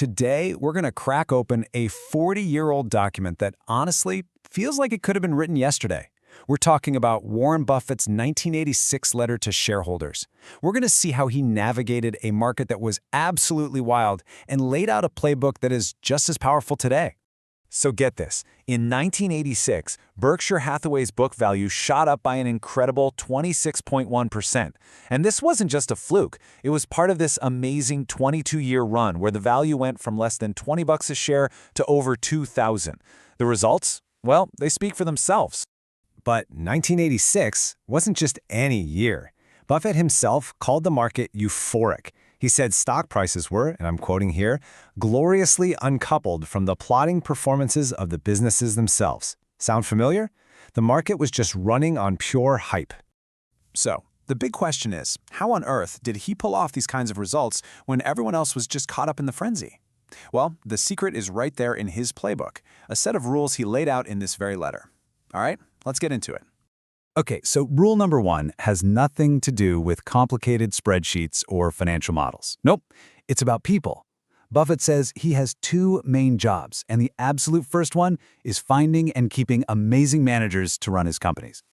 Today, we're going to crack open a 40-year-old document that honestly feels like it could have been written yesterday. We're talking about Warren Buffett's 1986 letter to shareholders. We're going to see how he navigated a market that was absolutely wild and laid out a playbook that is just as powerful today. So get this, in 1986, Berkshire Hathaway's book value shot up by an incredible 26.1%. And this wasn't just a fluke, it was part of this amazing 22-year run where the value went from less than $20 a share to over $2,000. The results? Well, they speak for themselves. But 1986 wasn't just any year. Buffett himself called the market euphoric. He said stock prices were, and I'm quoting here, gloriously uncoupled from the plodding performances of the businesses themselves. Sound familiar? The market was just running on pure hype. So, the big question is, how on earth did he pull off these kinds of results when everyone else was just caught up in the frenzy? Well, the secret is right there in his playbook, a set of rules he laid out in this very letter. All right, let's get into it. Okay, so rule number 1 has nothing to do with complicated spreadsheets or financial models. Nope, it's about people. Buffett says he has 2 main jobs, and the absolute first one is finding and keeping amazing managers to run his companies.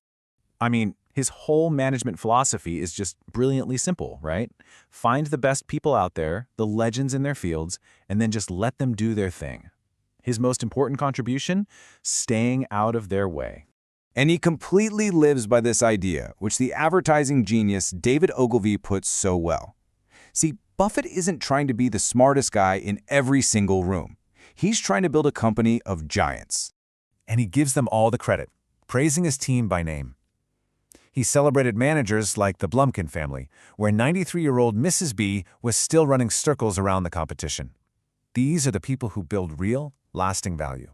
I mean, his whole management philosophy is just brilliantly simple, right? Find the best people out there, the legends in their fields, and then just let them do their thing. His most important contribution? Staying out of their way. And he completely lives by this idea, which the advertising genius David Ogilvy puts so well. See, Buffett isn't trying to be the smartest guy in every single room. He's trying to build a company of giants. And he gives them all the credit, praising his team by name. He celebrated managers like the Blumkin family, where 93-year-old Mrs. B was still running circles around the competition. These are the people who build real, lasting value.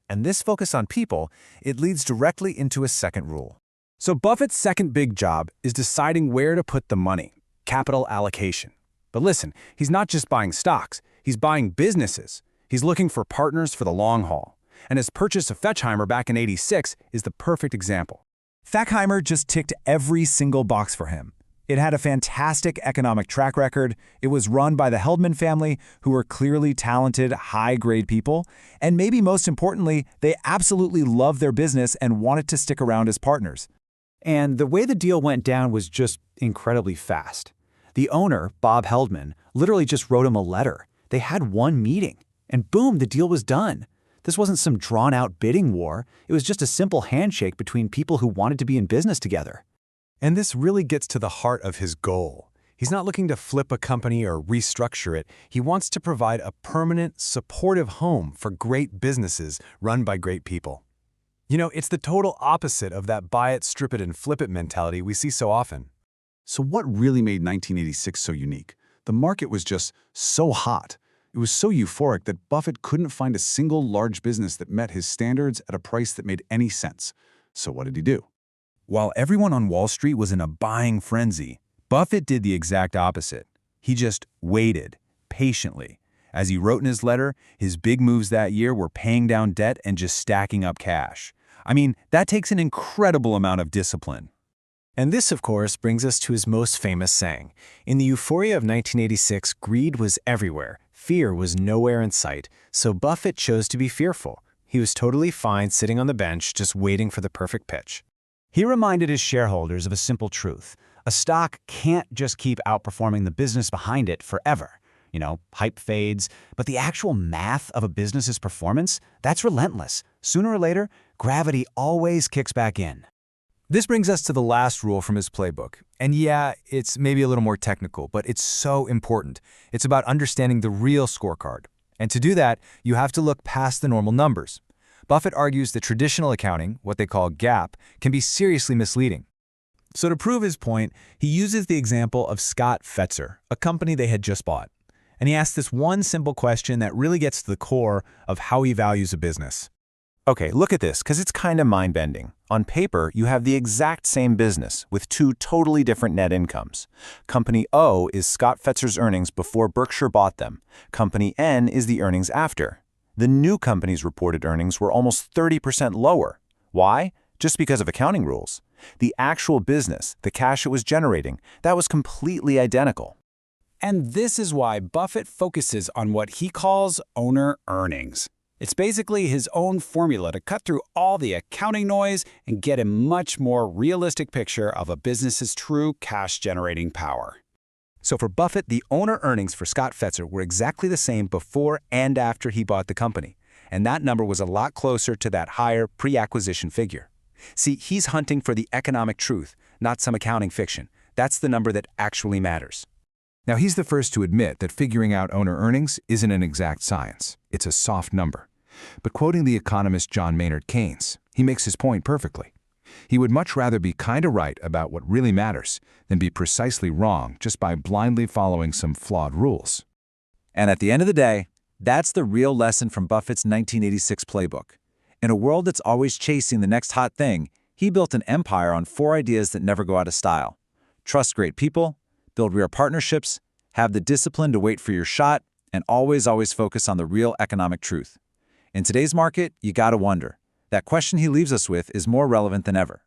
And this focus on people, it leads directly into his second rule. So Buffett's second big job is deciding where to put the money, capital allocation. But listen, he's not just buying stocks, he's buying businesses. He's looking for partners for the long haul. And his purchase of Fechheimer back in '86 is the perfect example. Fechheimer just ticked every single box for him. It had a fantastic economic track record, it was run by the Heldman family, who were clearly talented, high-grade people, and maybe most importantly, they absolutely loved their business and wanted to stick around as partners. And the way the deal went down was just incredibly fast. The owner, Bob Heldman, literally just wrote him a letter. They had one meeting, and boom, the deal was done. This wasn't some drawn-out bidding war, it was just a simple handshake between people who wanted to be in business together. And this really gets to the heart of his goal. He's not looking to flip a company or restructure it. He wants to provide a permanent, supportive home for great businesses run by great people. You know, it's the total opposite of that buy it, strip it, and flip it mentality we see so often. So what really made 1986 so unique? The market was just so hot. It was so euphoric that Buffett couldn't find a single large business that met his standards at a price that made any sense. So what did he do? While everyone on Wall Street was in a buying frenzy, Buffett did the exact opposite. He just waited, patiently. As he wrote in his letter, his big moves that year were paying down debt and just stacking up cash. I mean, that takes an incredible amount of discipline. And this, of course, brings us to his most famous saying. In the euphoria of 1986, greed was everywhere. Fear was nowhere in sight, so Buffett chose to be fearful. He was totally fine sitting on the bench, just waiting for the perfect pitch. He reminded his shareholders of a simple truth. A stock can't just keep outperforming the business behind it forever. You know, hype fades, but the actual math of a business's performance, that's relentless. Sooner or later, gravity always kicks back in. This brings us to the last rule from his playbook. And yeah, it's maybe a little more technical, but it's so important. It's about understanding the real scorecard. And to do that, you have to look past the normal numbers. Buffett argues that traditional accounting, what they call GAAP, can be seriously misleading. So to prove his point, he uses the example of Scott Fetzer, a company they had just bought. And he asks this one simple question that really gets to the core of how he values a business. Okay, look at this, because it's kind of mind-bending. On paper, you have the exact same business with 2 totally different net incomes. Company O is Scott Fetzer's earnings before Berkshire bought them. Company N is the earnings after. The new company's reported earnings were almost 30% lower. Why? Just because of accounting rules. The actual business, the cash it was generating, that was completely identical. And this is why Buffett focuses on what he calls owner earnings. It's basically his own formula to cut through all the accounting noise and get a much more realistic picture of a business's true cash-generating power. So for Buffett, the owner earnings for Scott Fetzer were exactly the same before and after he bought the company. And that number was a lot closer to that higher pre-acquisition figure. See, he's hunting for the economic truth, not some accounting fiction. That's the number that actually matters. Now, he's the first to admit that figuring out owner earnings isn't an exact science. It's a soft number. But quoting the economist John Maynard Keynes, he makes his point perfectly. He would much rather be kind of right about what really matters than be precisely wrong just by blindly following some flawed rules. And at the end of the day, that's the real lesson from Buffett's 1986 playbook. In a world that's always chasing the next hot thing, he built an empire on 4 ideas that never go out of style. Trust great people, build real partnerships, have the discipline to wait for your shot, and always focus on the real economic truth. In today's market, you gotta wonder. That question he leaves us with is more relevant than ever.